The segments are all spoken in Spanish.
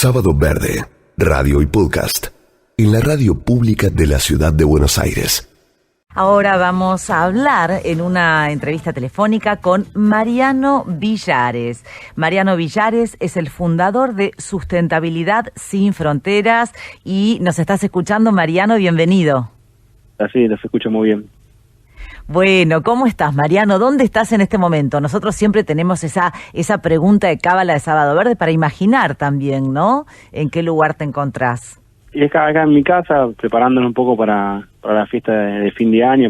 Sábado Verde, radio y podcast, en la radio pública de la ciudad de Buenos Aires. Ahora vamos a hablar en una entrevista telefónica con Mariano Villares. Mariano Villares es el fundador de Sustentabilidad Sin Fronteras y nos estás escuchando, Mariano, bienvenido. Así, los escucho muy bien. Bueno, ¿cómo estás, Mariano? ¿Dónde estás en este momento? Nosotros siempre tenemos esa pregunta de cábala de Sábado Verde para imaginar también, ¿no? ¿En qué lugar te encontrás? Y acá en mi casa, preparándonos un poco para la fiesta de fin de año,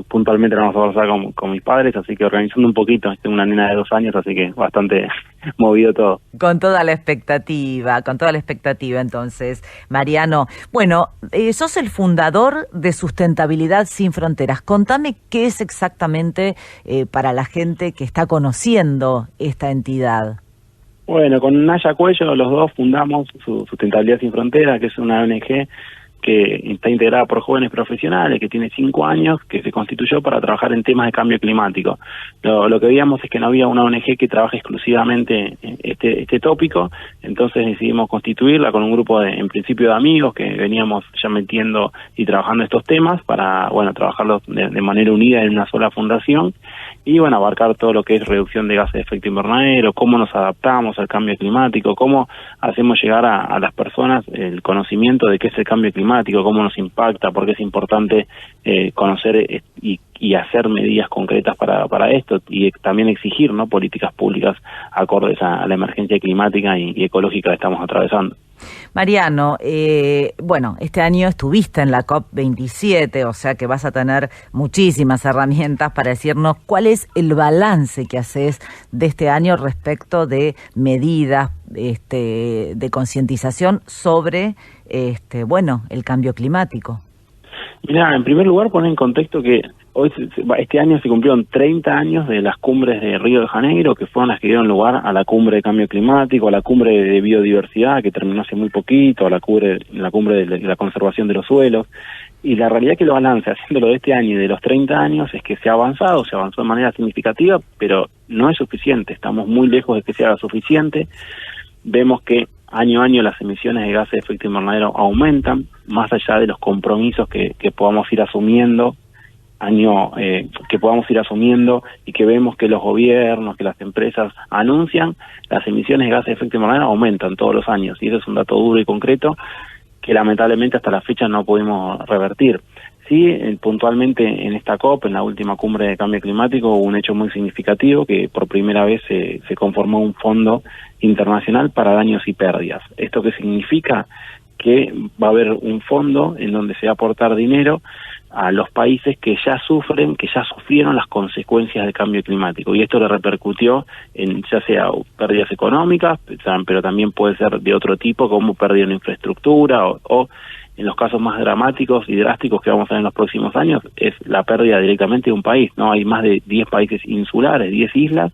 puntualmente la vamos a pasar con mis padres, así que organizando un poquito. Tengo una nena de 2 años, así que bastante movido todo. Con toda la expectativa entonces, Mariano. Bueno, sos el fundador de Sustentabilidad Sin Fronteras. Contame qué es exactamente para la gente que está conociendo esta entidad. Bueno, con Naya Cuello los dos fundamos Sustentabilidad Sin Fronteras, que es una ONG que está integrada por jóvenes profesionales, que tiene 5 años, que se constituyó para trabajar en temas de cambio climático. Lo que veíamos es que no había una ONG que trabaje exclusivamente este tópico, entonces decidimos constituirla con un grupo en principio de amigos que veníamos ya metiendo y trabajando estos temas para, trabajarlos de manera unida en una sola fundación y, abarcar todo lo que es reducción de gases de efecto invernadero, cómo nos adaptamos al cambio climático, cómo hacemos llegar a las personas el conocimiento de qué es el cambio climático, cómo nos impacta, por qué es importante conocer y hacer medidas concretas para esto y también exigir, ¿no?, políticas públicas acordes a la emergencia climática y ecológica que estamos atravesando. Mariano, este año estuviste en la COP27, o sea que vas a tener muchísimas herramientas para decirnos cuál es el balance que haces de este año respecto de medidas de concientización sobre el cambio climático. Mira, en primer lugar, poner en contexto que este año se cumplieron 30 años de las cumbres de Río de Janeiro, que fueron las que dieron lugar a la cumbre de cambio climático, a la cumbre de biodiversidad, que terminó hace muy poquito, a la cumbre de la conservación de los suelos. Y la realidad que lo balance, haciéndolo de este año y de los 30 años, es que se avanzó de manera significativa, pero no es suficiente. Estamos muy lejos de que sea suficiente. Vemos que año a año las emisiones de gases de efecto invernadero aumentan, más allá de los compromisos que podamos ir asumiendo y que vemos que los gobiernos, que las empresas anuncian, las emisiones de gases de efecto invernadero aumentan todos los años, y eso es un dato duro y concreto que lamentablemente hasta la fecha no pudimos revertir. Sí, puntualmente en esta COP, en la última cumbre de cambio climático, hubo un hecho muy significativo que por primera vez se conformó un fondo internacional para daños y pérdidas. ¿Esto qué significa? Que va a haber un fondo en donde se va a aportar dinero a los países que ya sufrieron las consecuencias del cambio climático, y esto le repercutió en ya sea pérdidas económicas, pero también puede ser de otro tipo, como pérdida en infraestructura o en los casos más dramáticos y drásticos que vamos a ver en los próximos años, es la pérdida directamente de un país, ¿no? Hay más de 10 países insulares, 10 islas,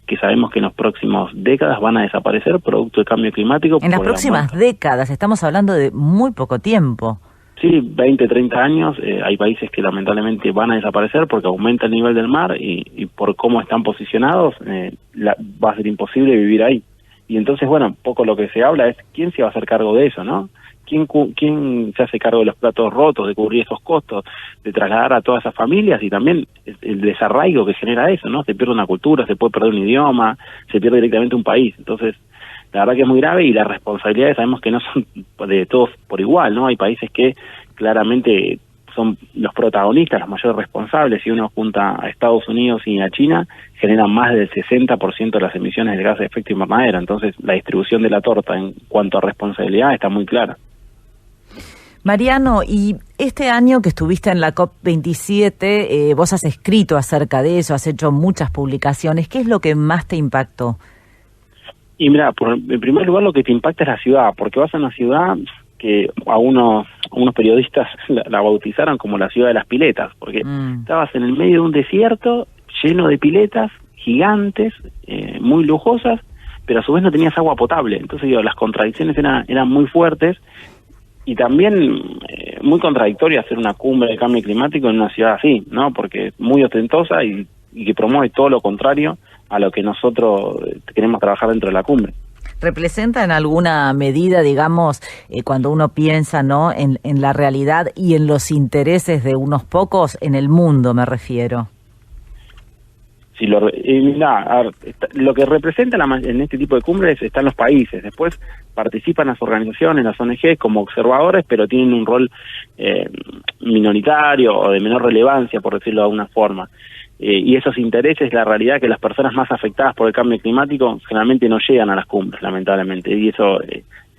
que sabemos que en las próximas décadas van a desaparecer producto del cambio climático. En las próximas décadas, estamos hablando de muy poco tiempo. Sí, 20, 30 años, hay países que lamentablemente van a desaparecer porque aumenta el nivel del mar y por cómo están posicionados, va a ser imposible vivir ahí. Y entonces, un poco lo que se habla es quién se va a hacer cargo de eso, ¿no? ¿Quién se hace cargo de los platos rotos, de cubrir esos costos, de trasladar a todas esas familias y también el desarraigo que genera eso, ¿no? Se pierde una cultura, se puede perder un idioma, se pierde directamente un país. Entonces, la verdad que es muy grave y las responsabilidades sabemos que no son de todos por igual, ¿no? Hay países que claramente son los protagonistas, los mayores responsables. Si uno junta a Estados Unidos y a China, generan más del 60% de las emisiones de gases de efecto invernadero. Entonces, la distribución de la torta en cuanto a responsabilidad está muy clara. Mariano, y este año que estuviste en la COP27, vos has escrito acerca de eso, has hecho muchas publicaciones. ¿Qué es lo que más te impactó? Y mira, en primer lugar lo que te impacta es la ciudad, porque vas a una ciudad que a unos periodistas la bautizaron como la ciudad de las piletas, porque estabas en el medio de un desierto lleno de piletas gigantes, muy lujosas, pero a su vez no tenías agua potable. Entonces, las contradicciones eran muy fuertes. Y también muy contradictorio hacer una cumbre de cambio climático en una ciudad así, ¿no? Porque es muy ostentosa y que promueve todo lo contrario a lo que nosotros queremos trabajar dentro de la cumbre. ¿Representa en alguna medida, digamos, cuando uno piensa, ¿no?, en la realidad y en los intereses de unos pocos, en el mundo me refiero? Si lo que representa en este tipo de cumbres están los países. Después participan las organizaciones, las ONG como observadores, pero tienen un rol minoritario o de menor relevancia, por decirlo de alguna forma. Y esos intereses, la realidad que las personas más afectadas por el cambio climático generalmente no llegan a las cumbres, lamentablemente, y eso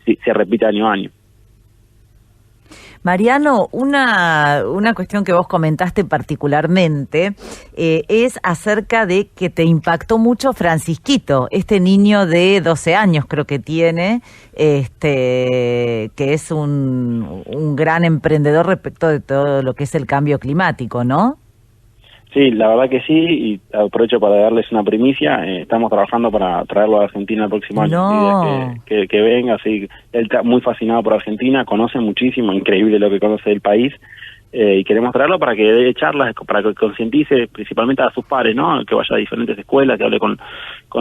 se repite año a año. Mariano, una cuestión que vos comentaste particularmente es acerca de que te impactó mucho Francisquito, este niño de 12 años creo que tiene, que es un gran emprendedor respecto de todo lo que es el cambio climático, ¿no? Sí, la verdad que sí, y aprovecho para darles una primicia. Estamos trabajando para traerlo a Argentina el próximo año. No. Que venga, así. Él está muy fascinado por Argentina, conoce muchísimo, increíble lo que conoce del país, y queremos traerlo para que dé charlas, para que concientice principalmente a sus pares, ¿no? Que vaya a diferentes escuelas, que hable con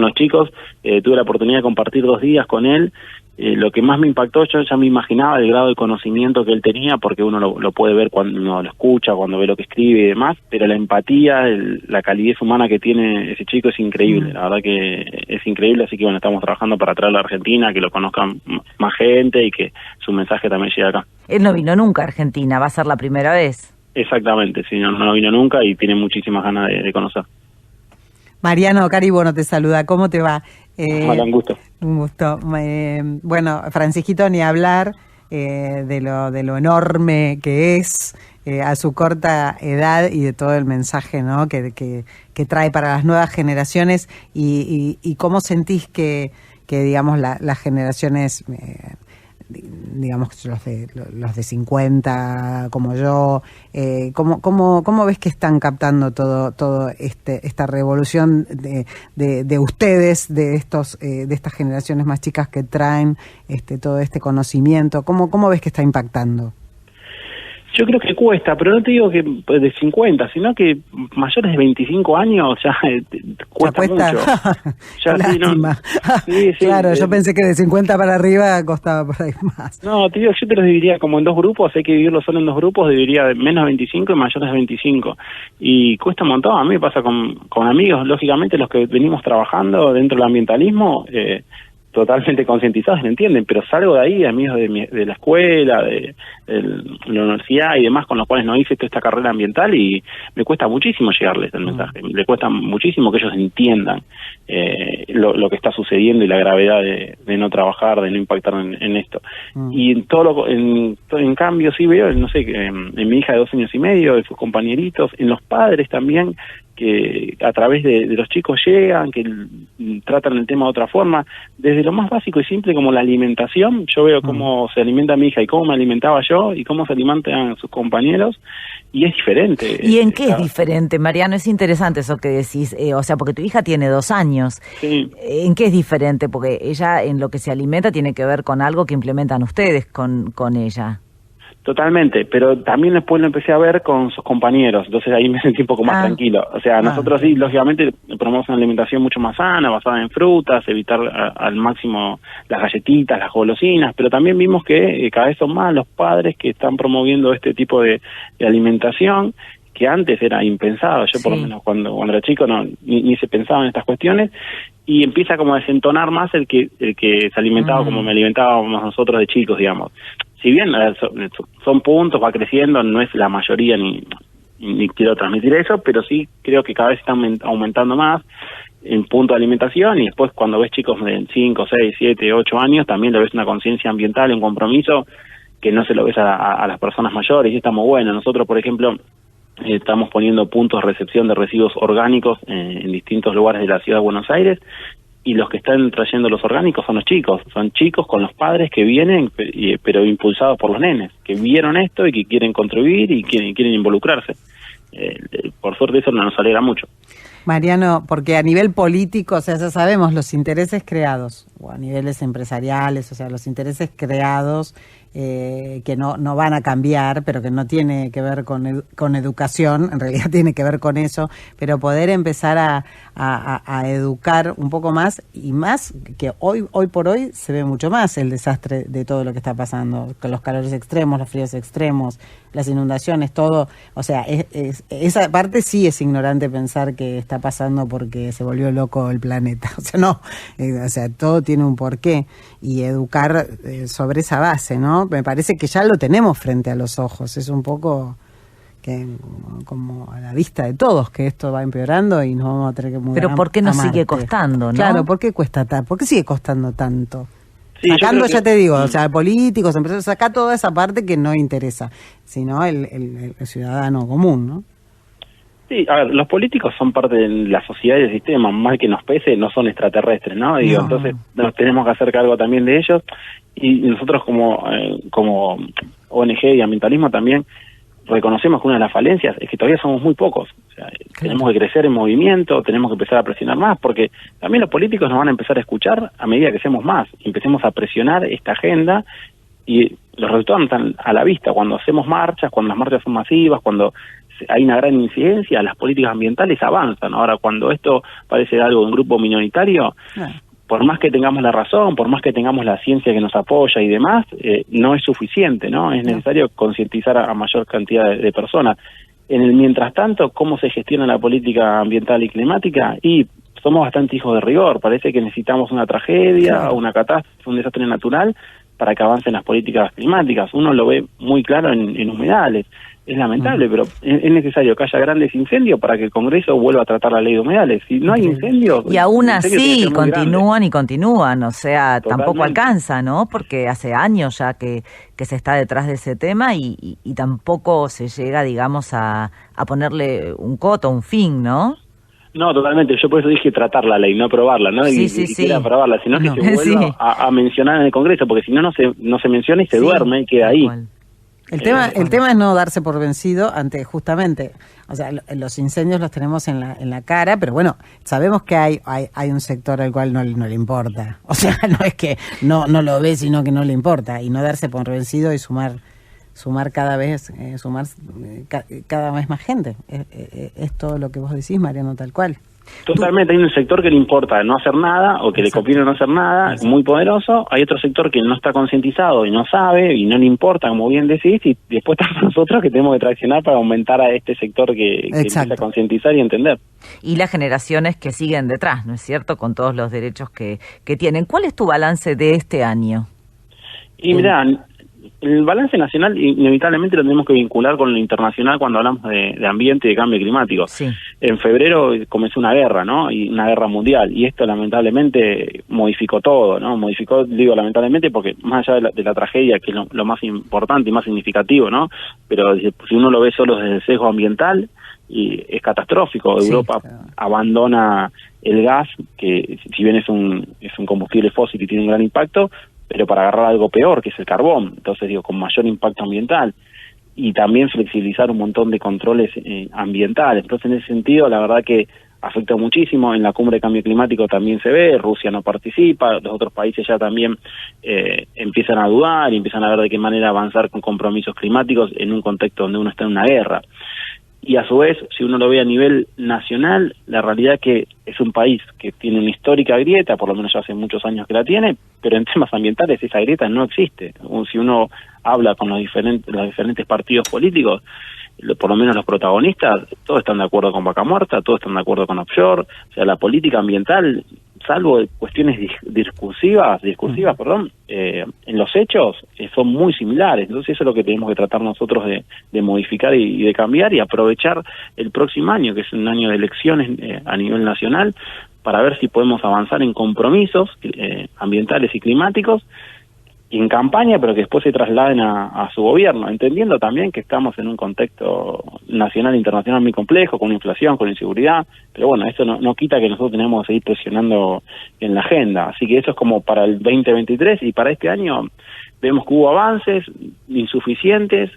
los chicos. Tuve la oportunidad de compartir 2 días con él. Lo que más me impactó, yo ya me imaginaba el grado de conocimiento que él tenía, porque uno lo puede ver cuando uno lo escucha, cuando ve lo que escribe y demás, pero la empatía, la calidez humana que tiene ese chico es increíble, la verdad que es increíble, así que bueno, estamos trabajando para traerlo a Argentina, que lo conozcan más gente y que su mensaje también llegue acá. Él no vino nunca a Argentina, va a ser la primera vez. Exactamente, sí, no vino nunca y tiene muchísimas ganas de conocer. Mariano, Cari, bueno, te saluda, ¿cómo te va? Hola, un gusto. Un gusto. Bueno, Francisquito, ni hablar de lo enorme que es a su corta edad y de todo el mensaje, ¿no?, que trae para las nuevas generaciones y cómo sentís que digamos, las generaciones, digamos, los de 50 como yo, ¿cómo ves que están captando todo esta revolución de ustedes, de estas generaciones más chicas que traen todo este conocimiento? ¿Cómo ves que está impactando? Yo creo que cuesta, pero no te digo que de 50, sino que mayores de 25 años ya cuesta mucho. Ya, lástima. Sí, claro, yo pensé que de 50 para arriba costaba por ahí más. No, te digo, yo te los dividiría como en 2 grupos, hay que dividirlo solo en 2 grupos, dividiría de menos de 25 y mayores de 25. Y cuesta un montón, a mí me pasa con amigos, lógicamente los que venimos trabajando dentro del ambientalismo, totalmente concientizados, ¿me entienden? Pero salgo de ahí, amigos de la escuela, de la universidad y demás, con los cuales no hice toda esta carrera ambiental, y me cuesta muchísimo llegarles el mensaje, le cuesta muchísimo que ellos entiendan lo que está sucediendo y la gravedad de no trabajar, de no impactar en esto. Y en cambio sí veo, no sé, en mi hija de 2 años y medio, de sus compañeritos, en los padres también, que a través de los chicos llegan, que tratan el tema de otra forma, desde lo más básico y simple como la alimentación. Yo veo cómo se alimenta mi hija y cómo me alimentaba yo y cómo se alimentan sus compañeros, y es diferente. ¿Y en qué es diferente, Mariano? Es interesante eso que decís, o sea, porque tu hija tiene 2 años. Sí. ¿En qué es diferente? Porque ella en lo que se alimenta tiene que ver con algo que implementan ustedes con ella. Totalmente, pero también después lo empecé a ver con sus compañeros, entonces ahí me sentí un poco más tranquilo. O sea, nosotros sí, lógicamente, promovemos una alimentación mucho más sana, basada en frutas, evitar al máximo las galletitas, las golosinas, pero también vimos que cada vez son más los padres que están promoviendo este tipo de alimentación, que antes era impensado. Yo por lo menos cuando era chico ni se pensaba en estas cuestiones, y empieza como a desentonar más el que se alimentaba como me alimentábamos nosotros de chicos, digamos. Si bien son puntos, va creciendo, no es la mayoría, ni quiero transmitir eso, pero sí creo que cada vez están aumentando más en punto de alimentación, y después cuando ves chicos de 5, 6, 7, 8 años, también le ves una conciencia ambiental, un compromiso que no se lo ves a las personas mayores, y está muy bueno. Nosotros, por ejemplo, estamos poniendo puntos de recepción de residuos orgánicos en distintos lugares de la ciudad de Buenos Aires, y los que están trayendo los orgánicos son chicos con los padres que vienen, pero impulsados por los nenes, que vieron esto y que quieren contribuir y quieren involucrarse. Por suerte eso nos alegra mucho. Mariano, porque a nivel político, o sea, ya sabemos los intereses creados, o a niveles empresariales, o sea, los intereses creados que no van a cambiar, pero que no tiene que ver con educación, en realidad tiene que ver con eso, pero poder empezar a educar un poco más, y más que hoy por hoy se ve mucho más el desastre de todo lo que está pasando, con los calores extremos, los fríos extremos, las inundaciones, todo. O sea, esa parte sí es ignorante pensar que está pasando porque se volvió loco el planeta. O sea, no, o sea, todo tiene un porqué, y educar sobre esa base, ¿no? Me parece que ya lo tenemos frente a los ojos, es un poco que como a la vista de todos que esto va empeorando y nos vamos a tener que mudar. Pero ¿por qué nos a Marte. sigue costando, no? Claro, ¿por qué cuesta tanto? ¿Por qué sigue costando tanto? Sí, Sacando, ya te digo, o sea, políticos, empresarios, saca toda esa parte que no interesa, sino el ciudadano común, ¿no? Sí, a ver, los políticos son parte de la sociedad y del sistema, más que nos pese, no son extraterrestres, ¿no? Digo, No. Entonces nos tenemos que hacer cargo también de ellos, y nosotros como ONG y ambientalismo también reconocemos que una de las falencias es que todavía somos muy pocos. O sea, tenemos que crecer en movimiento, tenemos que empezar a presionar más, porque también los políticos nos van a empezar a escuchar a medida que seamos más, y empecemos a presionar esta agenda, y los resultados están a la vista. Cuando hacemos marchas, cuando las marchas son masivas, cuando hay una gran incidencia, las políticas ambientales avanzan. Ahora, cuando esto parece algo de un grupo minoritario, por más que tengamos la razón, por más que tengamos la ciencia que nos apoya y demás, no es suficiente, ¿no? Es necesario concientizar a mayor cantidad de personas. En el mientras tanto, ¿cómo se gestiona la política ambiental y climática? Y somos bastante hijos de rigor. Parece que necesitamos una tragedia, una catástrofe, un desastre natural para que avancen las políticas climáticas. Uno lo ve muy claro en humedales. Es lamentable, pero es necesario que haya grandes incendios para que el Congreso vuelva a tratar la ley de humedales. Si no hay incendios... Y aún el incendio tiene que así ser muy continúan y continúan, o sea, Totalmente. tampoco alcanza, ¿no? Porque hace años ya que se está detrás de ese tema y tampoco se llega, digamos, a ponerle un coto, un fin, ¿no? No, totalmente. Yo por eso dije tratar la ley, no aprobarla, ¿no? Sí, Ni sí, siquiera sí. aprobarla, sino que No. se vuelva Sí. a mencionar en el Congreso, porque si no, no se menciona y se duerme y queda tal ahí. cual. El tema es no darse por vencido ante, justamente, o sea, los incendios los tenemos en la cara, pero bueno, sabemos que hay un sector al cual no le importa. O sea, no es que no lo ve, sino que no le importa. Y no darse por vencido y sumar cada vez cada vez más gente. Es todo lo que vos decís, Mariano, tal cual. Totalmente, hay un sector que le importa no hacer nada, o que le conviene no hacer nada, muy poderoso. Hay otro sector que no está concientizado y no sabe y no le importa, como bien decís, y después estamos nosotros que tenemos que traccionar para aumentar a este sector que empieza a concientizar y entender. Y las generaciones que siguen detrás, ¿no es cierto?, con todos los derechos que tienen. ¿Cuál es tu balance de este año? Y mirá, el balance nacional inevitablemente lo tenemos que vincular con lo internacional cuando hablamos de ambiente y de cambio climático. Sí. En febrero comenzó una guerra, ¿no? Y una guerra mundial, y esto lamentablemente modificó todo, ¿no? Digo lamentablemente porque más allá de la tragedia, que es lo más importante y más significativo, ¿no? Pero si uno lo ve solo desde el sesgo ambiental, y es catastrófico. Sí, Europa abandona el gas, que si bien es un combustible fósil y tiene un gran impacto, pero para agarrar algo peor, que es el carbón, entonces digo, con mayor impacto ambiental, y también flexibilizar un montón de controles ambientales. Entonces, en ese sentido, la verdad que afecta muchísimo. En la cumbre de cambio climático también se ve, Rusia no participa, los otros países ya también empiezan a dudar y empiezan a ver de qué manera avanzar con compromisos climáticos en un contexto donde uno está en una guerra. Y a su vez, si uno lo ve a nivel nacional, la realidad que es un país que tiene una histórica grieta, por lo menos ya hace muchos años que la tiene, pero en temas ambientales esa grieta no existe. Si uno habla con los diferentes partidos políticos, por lo menos los protagonistas, todos están de acuerdo con Vaca Muerta, todos están de acuerdo con offshore. O sea, la política ambiental, salvo cuestiones discursivas, en los hechos son muy similares. Entonces eso es lo que tenemos que tratar nosotros de modificar y de cambiar, y aprovechar el próximo año, que es un año de elecciones a nivel nacional, para ver si podemos avanzar en compromisos ambientales y climáticos, y en campaña, pero que después se trasladen a su gobierno, entendiendo también que estamos en un contexto nacional e internacional muy complejo, con inflación, con inseguridad, pero bueno, eso no quita que nosotros tenemos que seguir presionando en la agenda. Así que eso es como para el 2023, y para este año vemos que hubo avances insuficientes,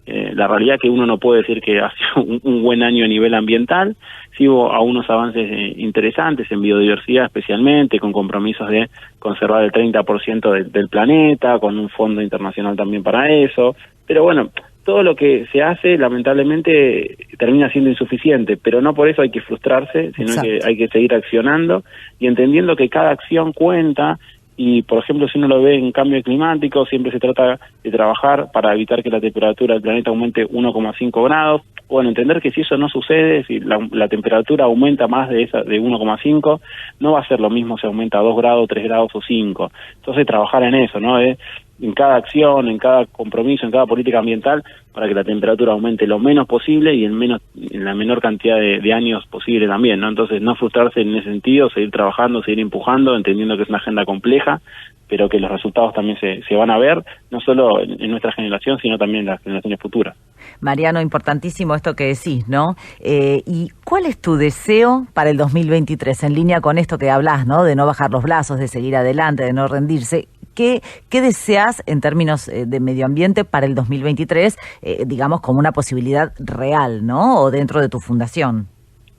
La realidad es que uno no puede decir que ha sido un buen año a nivel ambiental. Sí hubo algunos avances interesantes en biodiversidad, especialmente con compromisos de conservar el 30% del planeta, con un fondo internacional también para eso. Pero bueno, todo lo que se hace lamentablemente termina siendo insuficiente, pero no por eso hay que frustrarse, sino que hay que seguir accionando y entendiendo que cada acción cuenta. Y, por ejemplo, si uno lo ve en cambio climático, siempre se trata de trabajar para evitar que la temperatura del planeta aumente 1,5 grados. Bueno, entender que si eso no sucede, si la temperatura aumenta más de 1,5, no va a ser lo mismo si aumenta 2 grados, 3 grados o 5. Entonces, trabajar en eso, ¿no? En cada acción, en cada compromiso, en cada política ambiental, para que la temperatura aumente lo menos posible y en la menor cantidad de años posible también, ¿no? Entonces, no frustrarse en ese sentido, seguir trabajando, seguir empujando, entendiendo que es una agenda compleja, pero que los resultados también se van a ver, no solo en nuestra generación, sino también en las generaciones futuras. Mariano, importantísimo esto que decís, ¿no? ¿Y cuál es tu deseo para el 2023? En línea con esto que hablás, ¿no? De no bajar los brazos, de seguir adelante, de no rendirse. ¿Qué deseas en términos de medio ambiente para el 2023, digamos, como una posibilidad real, ¿no? O dentro de tu fundación.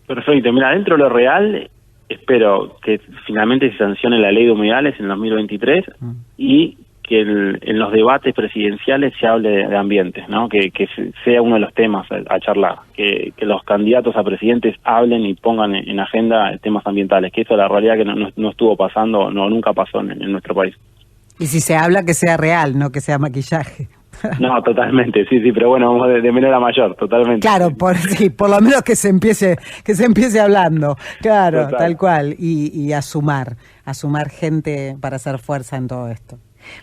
Perfecto. Mira, dentro de lo real, espero que finalmente se sancione la ley de humedales en el 2023 y que en los debates presidenciales se hable de ambiente, ¿no? Que sea uno de los temas a charlar, que los candidatos a presidentes hablen y pongan en agenda temas ambientales, que eso la realidad que no estuvo pasando, nunca pasó en nuestro país. Y si se habla, que sea real, no que sea maquillaje. No, totalmente, sí, pero bueno, vamos de menor a mayor, totalmente. Claro, por lo menos que se empiece hablando, claro, total. Tal cual, y a sumar gente para hacer fuerza en todo esto.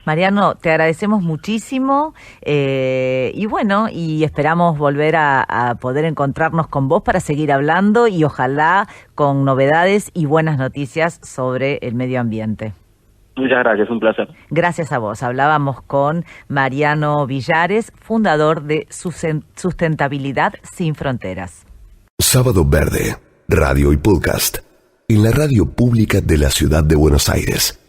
Mariano, te agradecemos muchísimo y bueno, y esperamos volver a poder encontrarnos con vos para seguir hablando y ojalá con novedades y buenas noticias sobre el medio ambiente. Muchas gracias, un placer. Gracias a vos. Hablábamos con Mariano Villares, fundador de Sustentabilidad Sin Fronteras. Sábado Verde, radio y podcast, en la radio pública de la Ciudad de Buenos Aires.